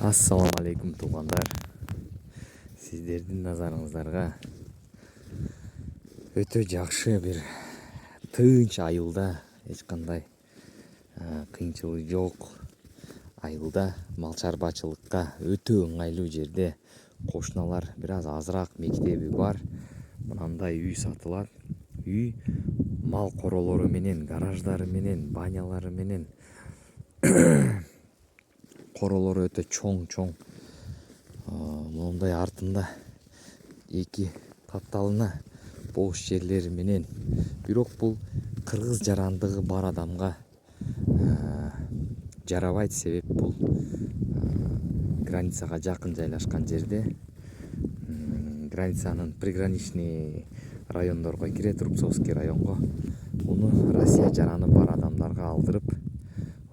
Ассаламу алейкум туугандар. Сиздердин назарыңыздарга өтө жакшы бир тынч айылда, эч кандай кыйынчылык жок айылда мал чарбачылыкка өтө ыңгайлуу жерде кошуналар бир аз азыраак мектеби бар. Мынандай үй сатылат. Үй мал королору менен, гараждары менен, банялары менен королору өтө чоң. Мондай артында эки катталына бош жерлери менен. Бирок бул кыргыз жарандыгы бар адамга жарабайт, себеп бул границага жакын жайлашкан жерде. Границанын приграничный райондорго кирет, Рубцовский районго. Муну Россия жараны бар адамдарга алдырып,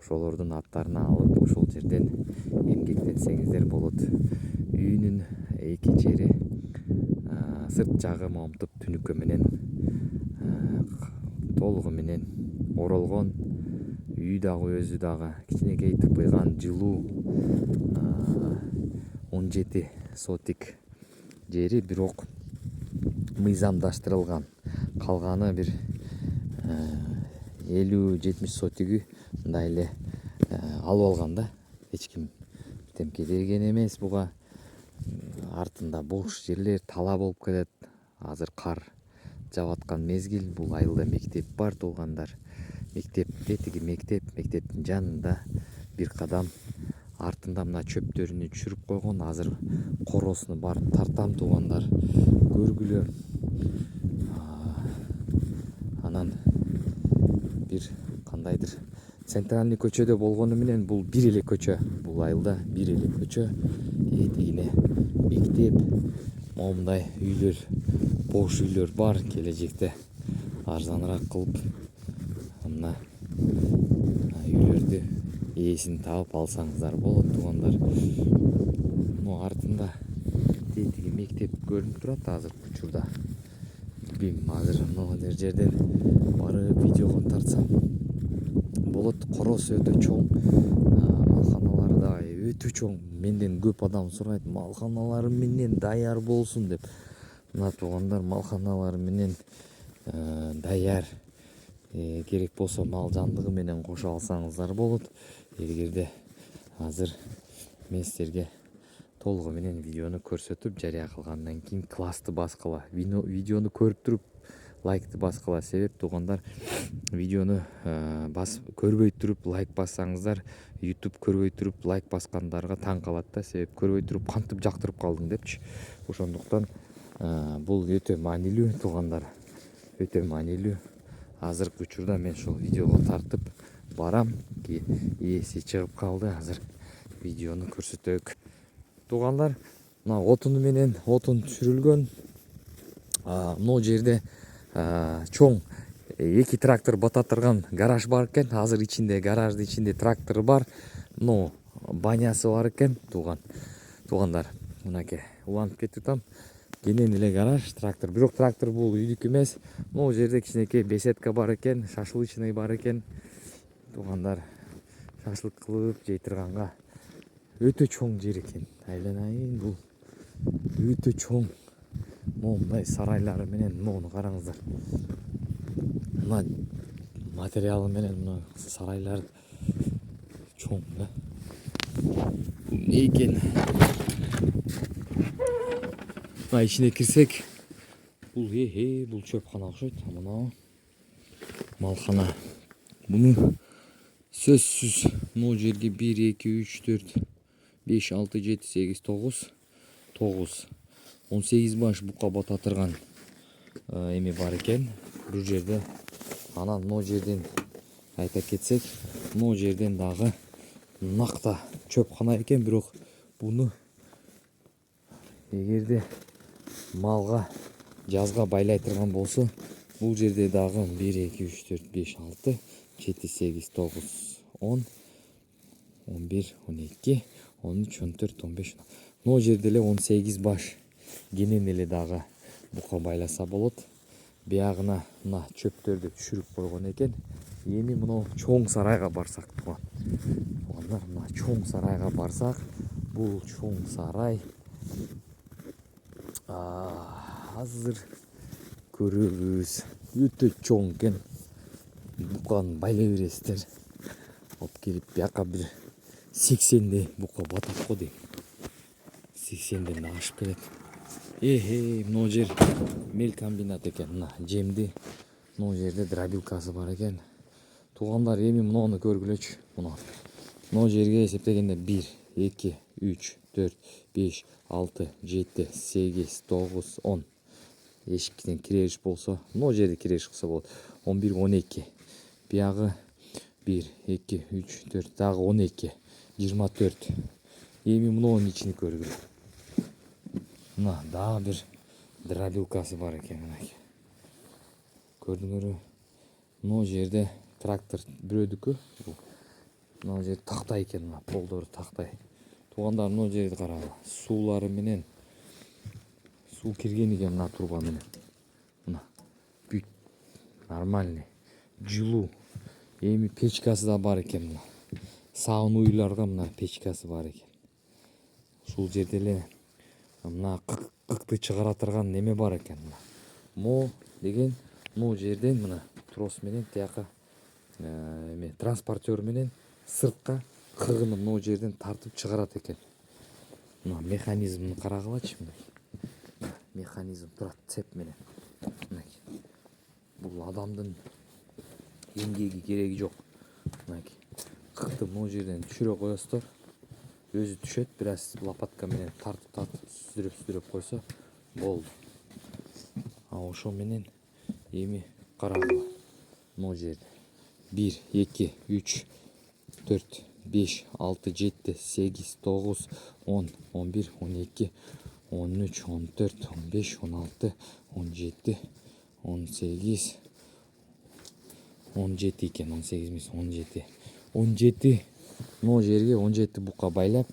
ошолордун аттарына алып, ошол жерден эмгектенсеңиздер болот. Үйүнүн эки жери сырт жагы момтуп түнүккө менен толугу менен оролгон. Үй дагы өзү дагы кичинекей тыпыйган, жылуу 17 сотик жери, бирок мыйзамдаштырылган. Калганы бир 50-70 сотиги мындай эле алып алган да. Эч ким бирдемке берген эмес буга. Артында бош жерлер тала болуп кетет. Азыр кар жаап мезгил. Бул айылда мектеп бар туугандар. Мектепте тиги мектептин жанында бир кадам артында мына чөптөрүнү түшүрүп койгон. Азыр коросуну барып тартам туугандар, көргүлө. Анан бир кандайдыр центральный көчөдө болгону менен бул бир эле көчө. Бул айылда бир эле көчө. Тигине мектеп, момундай үйлөр, бош үйлөр бар. Келечекте арзаныраак кылып мына үйлөрдү ээсин таап алсаңыздар болот туугандар. Мына артында тиги мектеп көрүнүп турат азыр учурда. Билбейм, азыр мына жерден барып видеого тартсам болот. Коросу өтө чоң, малканалары да өтө чоң. Менден көп адам сурайт, малканалары менен даяр болсун деп. Мына туугандар, малканалары менен даяр. Керек болсо мал жандыгы менен кошо алсаңыздар болот. Эгерде азыр мен силерге толугу менен видеону көрсөтүп жарыя кылгандан кийин классты баскыла. Видеону көрүп туруп лайкты баскыла. Себеп туугандар, видеону көрбөй туруп лайк бассаңыздар, YouTube көрбөй туруп лайк баскандарга таң калат да. Себеп көрбөй туруп кантип жактырып калдың депчи. Ошондуктан бул өтө маанилүү туугандар. Өтө маанилүү. Азыркы учурда мен ушул видеого тартып барам. Ээси чыгып калды. Азыр видеону көрсөтөйүк. Туугандар, мына отуну менен отун түшүрүлгөн. Могу жерде чоң эки трактор бататтырган гараж бар экен. Азыр ичинде, гараждын ичинде трактору бар. Но банясы бар экен туугандар. Мынакей улантып кетип атам. Кенен эле гараж, трактор. Бирок трактор бул үйдүкү эмес. Могу жерде кичинекей беседка бар экен, шашлычный бар экен. Туугандар, шашлык кылып жей турганга өтө чоң жер экен. Айланайын, бул өтө чоң. Момундай сарайлары менен, моуну караңыздар. Мына материалы менен мына сарайлар чоң да. Экен. Мына ичине кирсек, бул бул чөпкана окшойт. Мына малкана. Буну сөзсүз могу жерге 1, 2, 3, 4, 5, 6, 7, 8, 9, 18 баш бука бататырган эми бар экен бул жерде. Анан могу жерден айта кетсек, могу жерден дагы накта чөпкана экен. Бирок буну эгерде малга жазга байлай турган болсо, бул жерде дагы 1, 2, 3, 4, 5, 6, 7, 8, 9, 10, 11, 12, 13, 14, 15. Могу жерде эле 18 баш кенен эле дагы бука байласа болот. Биягына мына чөптөрдү түшүрүп койгон экен. Эми мына чоң сарайга барсак туугандар, мына чоң сарайга барсак, Бул чоң сарай. Азыр көрөбүз. Өтө чоң экен. Буканы байлай бересиздер. Алып келип бияка бир 80дей бука батат го дейм. 80ден ашып келет. Мына жер мел комбинат экен. Мына жемди. Мына жерде дробилкасы бар экен. Туугандар, эми муну көргүлөчү. Мына жерге эсептегенде 1, 2, 3, 4, 5, 6, 7, 8, 9, 10. Эшиктен киребиш болсо, мына жерде киребиш кылса болот. 11, 12. Биягы 1, 2, 3, 4, дагы 12. 24. Эми мунун ичини көргүлө. Мына дагы бир дробилкасы бар экен. Көрдүңөрбү? Мына жерде трактор бирөөдүкү. Мына жер тактай экен, мына полдору тактай. Туугандар, мына жерди карагыла. Суулары менен суу кирген экен мына труба менен. Мына бүт нормальный. Жылуу. Эми печкасы да бар экен мына. Саун уйларга мына печкасы бар экен. Ушул жерде эле мына кыкты чыгара турган неме бар экен мына. Мо деген мына жерден мына трос менен тияка транспортер менен сыртка кыгыны мына жерден тартып чыгарат экен. Мына механизмин карагылачы. Механизм турат цеп менен. Бул адамдын эмгеги кереги жок. Кыкты мына жерден түшүрө коесуздар. Өзү түшөт, бир аз лопатка менен тартып сүзүрөп койсо болду. Ошо менен эми карагыла. Мына жерде 1, 2, 3, 4, 5, 6, 7, 8, 9, 10, 11, 12, 13, 14, 15, 16, 17, 18, 17 экен, 18 эмес, 17. 17 мына жерге 17 бука байлап,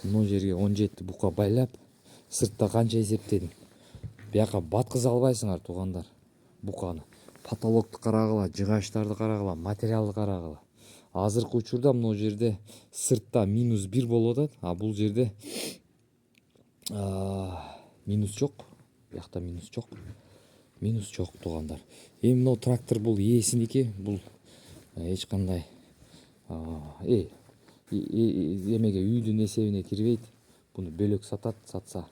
мына жерге 17 бука байлап, сыртта канча эсептедим. Бияка баткыза албайсыңар, туугандар, буканы. Потолокту карагыла, жыгачтарды карагыла, материалды карагыла. Азыркы учурда мына жерде сыртта -1 болуп атат, а бул жерде минус жок. Биякта минус жок. Минус жок, туугандар. Эми мына трактор бул ээсиники, бул эч кандай эмеге үйдүн эсебине кирбейт. Буну бөлөк сатса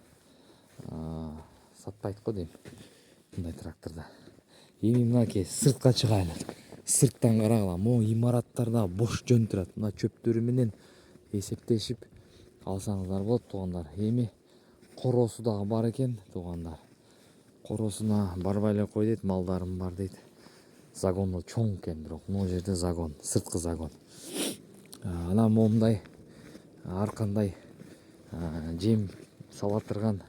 сатпайт го дейм. Мындай тракторда. Эми мынакей сыртка чыгайлы. Сырттан карагыла, могу имараттарда бош жөн турат. Мына чөптөрү менен эсептешип алсаңыздар болот, туугандар. Эми коросу дагы бар экен, туугандар. Коросуна барбай эле кой дейт, малдарым бар дейт. Загону чоң экен, бирок мына жерде загон, сырткы загон. Анан момундай ар кандай жем сала турган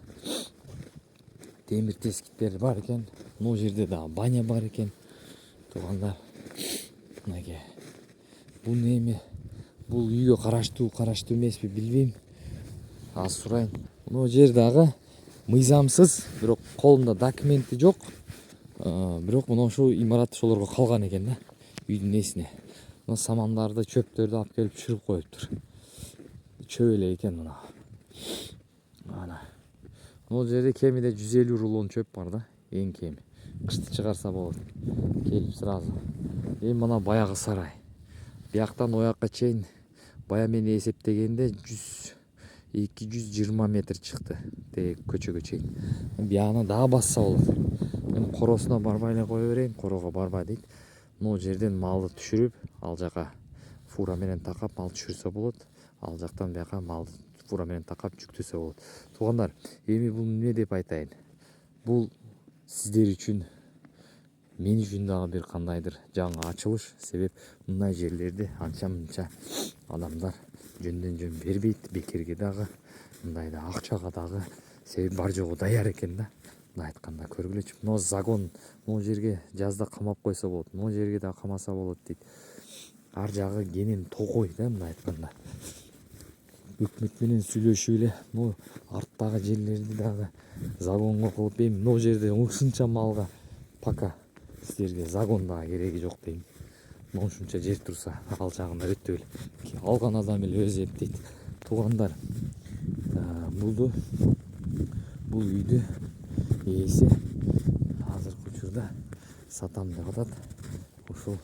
темир тескиттер бар экен. Мына жерде дагы баня бар экен, туугандар. Мынакей. Бул эми бул үйгө караштуу эмеспи билбейм. Аз сурайын. Мына жер дагы мыйзамсыз, бирок колунда документи жок. Бирок мына ушул имарат ошолорго калган экен да, үйдүн ээсине. Мына самандарды, чөптөрдү алып келип түшүрүп коюптур. Чөп эле экен мына. Ана. Мына жерде кемиде 150 рулон чөп бар да, эң кеми. Кышты чыгарса болот. Келип сразу. Эми мына баягы сарай. Бияктан оякка чейин бая менен эсептегенде 220 метр чыкты. Тээ көчөгө чейин. Биягына дагы басса болот. Мен коросуна барбай эле кое берейин, корого барбай дейт. Мына жерден малды түшүрүп, ал жака фура менен такап мал түшүрсө болот. Ал жактан бияка малды фура менен такап жүктөсө болот. Туугандар, эми бул эмне деп айтайын? Бул сиздер үчүн, мен үчүн дагы бир кандайдыр жаңы ачылыш. Себеп мындай жерлерди анча-мынча адамдар жөндөн жөн бербейт. Бекерге дагы, мындай да акчага дагы. Себеп бар жогу даяр экен да. Мына айтканда көргүлөчү. Мына загон, мына жерге жазда камап койсо болот. Мына жерге да камаса болот дейт. Ар жагы кенен тогой да, мына айтканда. Өкмөт менен сүйлөшүп эле, мына арттагы жерлерди дагы загонго кылып, эми мына жерде ушунча малга пока силерге загон дагы кереги жок дейм. Мына ушунча жер турса, ал жагында өтө эле алган адам эле өзү эптейт. Туугандар, бул үйдү ээси азыркы учурда сатам деп атат. Ушул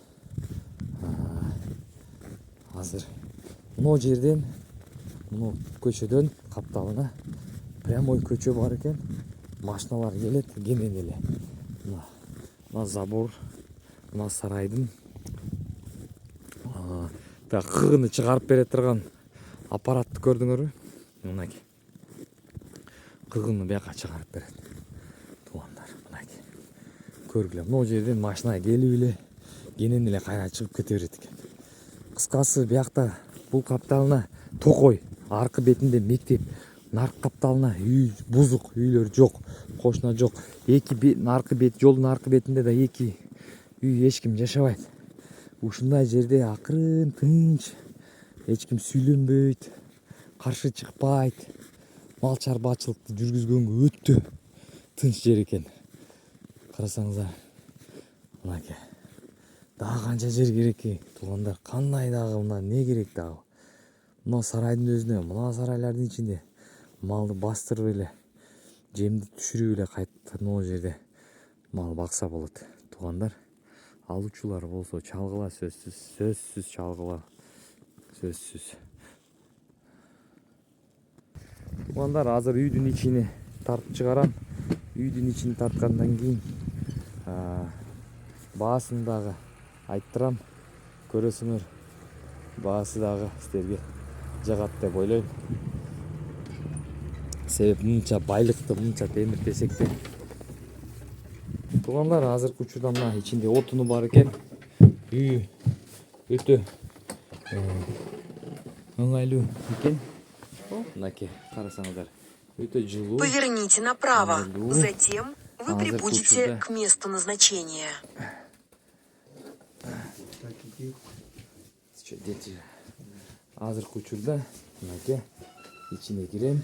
азыр мына жерден, мына көчөдөн капталына прямой көчө бар экен. Машиналар келет кенен эле. Мына забор, мына сарайдын кыгыны чыгарып бере турган аппаратты көрдүңөрбү? Мынакей. Кыгыны бияка чыгарып берет. Туугандар, мынакей. Көргүлө, мына жерден машина келип эле кенен эле кайра чыгып кете берет экен. Кыскасы биякта бул капталына токой, аркы бетинде мектеп, наркы капталына үй бузук, үйлөр жок, кошуна жок. Аркы бет, жолдун аркы бетинде да эки үй эч ким жашабайт. Ушундай жерде акырын, тынч, эч ким сүйлөнбөйт, каршы чыкпайт. Мал чарбачылыкты жүргүзгөнгө өтө тынч жер экен. Карасаңыздар, мынакей. Дагы канча жер керек экен, туугандар? Кандай дагы мына не керек дагы? Мына сарайдын өзүнө, мына сарайлардын ичинде малды бастырып эле, жемди түшүрүп эле кайтып мына жерде мал бакса болот. Туугандар, алуучулар болсо чалгыла, сөзсүз чалгыла, сөзсүз. Туугандар, азыр үйдүн ичини тартып чыгарам. Үйдүн ичини тарткандан кийин баасын дагы айттырам. Көрөсүңөр, баасы дагы силерге жагат деп ойлойм. Себеп мынча байлыкты, мынча темир тесекти. Туугандар, азыркы учурда мына ичинде отуну бар экен. Үй өтө ыңгайлуу экен. Мынакей, карасаңыздар, өтө жылуу. Поверните направо, затем вы прибудете к месту назначения. Азыркы учурда мынакей ичине кирем.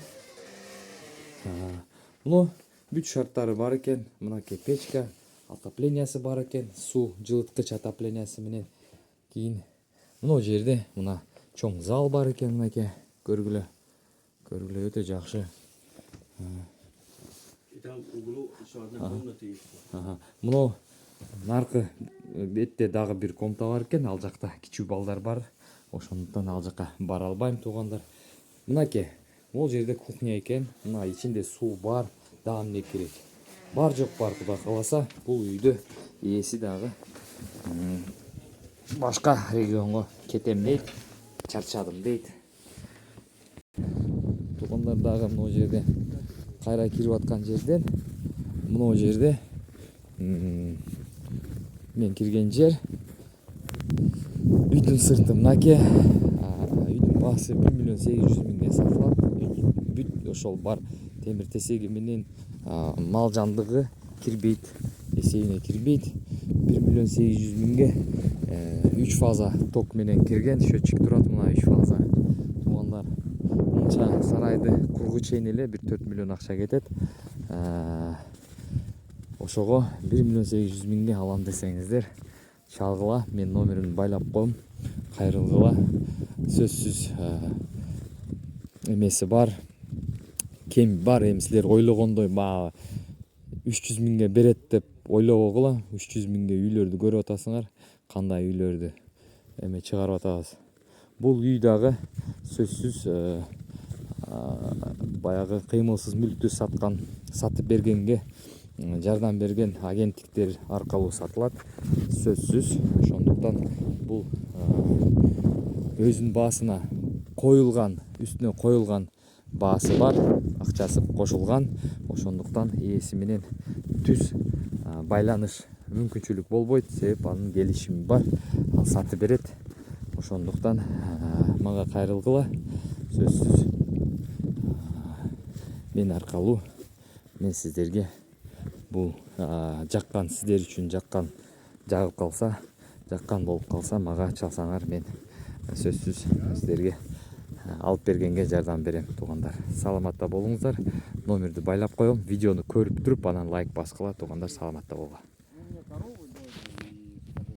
Муну бүт шарттары бар экен. Мынакей печка, отоплениясы бар экен, суу жылыткыч отоплениясы менен. Кийин мына жерде мына чоң зал бар экен, мынакей. Көргүлө. Көргүлө, өтө жакшы. Мына наркы бетте дагы бир комната бар экен. Ал жакта кичүү балдар бар. Ошондуктан ал жака бара албайм, туугандар. Мынакей, бул жерде кухня экен. Мына ичинде суу бар, дагы эмне керек? Бар жок бар, Кудай кааласа, бул үйдө ээси дагы башка регионго кетем дейт, чарчадым дейт. Туугандар, дагы мына жерде кайра кирип аткан жерден мына жерде мен кирген жер үйдүн сырты мынакей. Үйдүн баасы 1.800.000 сатылат. Бүт ошол бар темир тесеги менен мал жандыгы кирбейт, эсебине кирбейт. 1.800.000 3 фаза ток менен кирген, счетчик турат мына 3 фаза. Туугандар, мынча сарайды кургу чейин эле 1-4 миллион акча кетет. Ошого 1.800.000 алам десеңиздер, чалгыла, мен номерин байлап коем. Кайрылгыла, сөзсүз эмеси бар, кем бар. Эми силер ойлогондой баягы 300.000 берет деп ойлобогула. 300.000 үйлөрдү көрүп атасыңар, кандай үйлөрдү эме чыгарып атабыз. Бул үй дагы сөзсүз баягы кыймылсыз мүлктү сатып бергенге жардам берген агенттиктер аркылуу сатылат, сөзсүз. Ошондуктан бул өзүнүн баасына коюлган, үстүнө коюлган баасы бар, акчасы кошулган. Ошондуктан ээси менен түз байланыш мүмкүнчүлүк болбойт, себеп анын келишими бар, ал сатып берет. Ошондуктан мага кайрылгыла, сөзсүз. Мен аркылуу мен сиздерге бул жаккан, сиздер үчүн жаккан, жагып калса, жаккан болуп калса мага чалсаңар, мен сөзсүз сиздерге алып бергенге жардам берем. Туугандар, саламатта болуңуздар. Номерди байлап коем. Видеону көрүп туруп анан лайк баскыла. Туугандар, саламатта болгула.